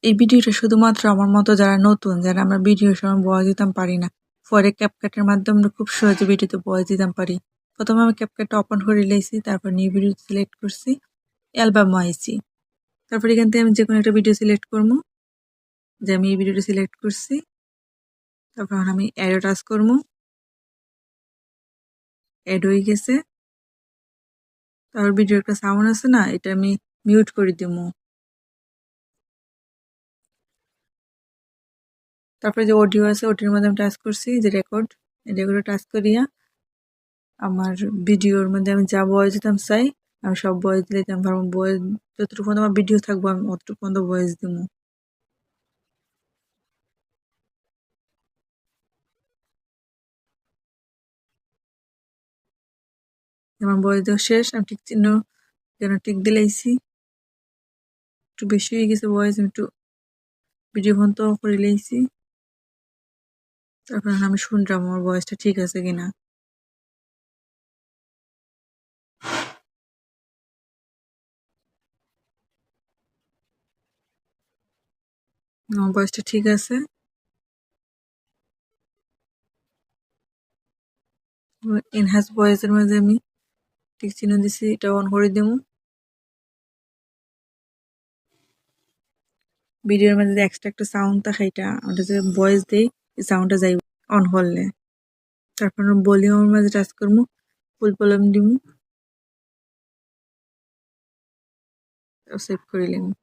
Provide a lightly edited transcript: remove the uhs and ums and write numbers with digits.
এই ভিডিওটা শুধুমাত্র আমার মতো যারা নতুন, যারা আমরা ভিডিওর সময় ভয়েস দিতাম পারি না। পরে ক্যাপকাটের মাধ্যমে আমরা খুব সহজে ভিডিওতে ভয়েস দিতাম পারি। প্রথমে আমি ক্যাপকাটটা ওপেন করে লাইছি, তারপর নিউ ভিডিও সিলেক্ট করছি, অ্যালবামও আইছি। তারপর এখান থেকে আমি যেকোনো একটা ভিডিও সিলেক্ট করবো, যে আমি এই ভিডিওটা সিলেক্ট করছি। তারপর আমি অ্যাডে টাচ করবো, অ্যাড হয়ে গেছে। তারপর ভিডিওর একটা সাউন্ড আছে না, এটা আমি মিউট করে দিব। তারপরে যে অডিও আছে, ওটির মধ্যে আমি টাচ করছি যে রেকর্ড, রেকর্ডে টাচ করিয়া আমার ভিডিওর মধ্যে আমি যা ভয়েস দিতাম চাই, আমি সব ভয়েস দিলে দিতাম পারবো। ভয়েস যতটুকু পর্যন্ত আমার ভিডিও থাকবো আমি অতটুকু পর্যন্ত ভয়েস দিব। আমার ভয়েস দেওয়া শেষ, আমি টিক চিহ্ন যেন টিক দিলাইছি। একটু বেশি হয়ে গেছে ভয়েস, আমি একটু ভিডিও বন্ধ করে লাইছি। তারপর আমি শুনলাম আমার ভয়েসটা ঠিক আছে কিনা। আমার ভয়েসটা ঠিক আছে। এনহান্স ভয়েসের মধ্যে আমি টিক চিহ্ন দিছি, এটা অন করে দেবো। ভিডিওর মধ্যে যে এক্সট্রা একটা সাউন্ড থাকে, এটা আমরা যে ভয়েস দেই, এই সাউন্ডটা যাই অন করলে। তারপর ভলিউমের মাঝে টাচ করবো, ফুল ভলিউম দিব, সেভ করে নিলাম।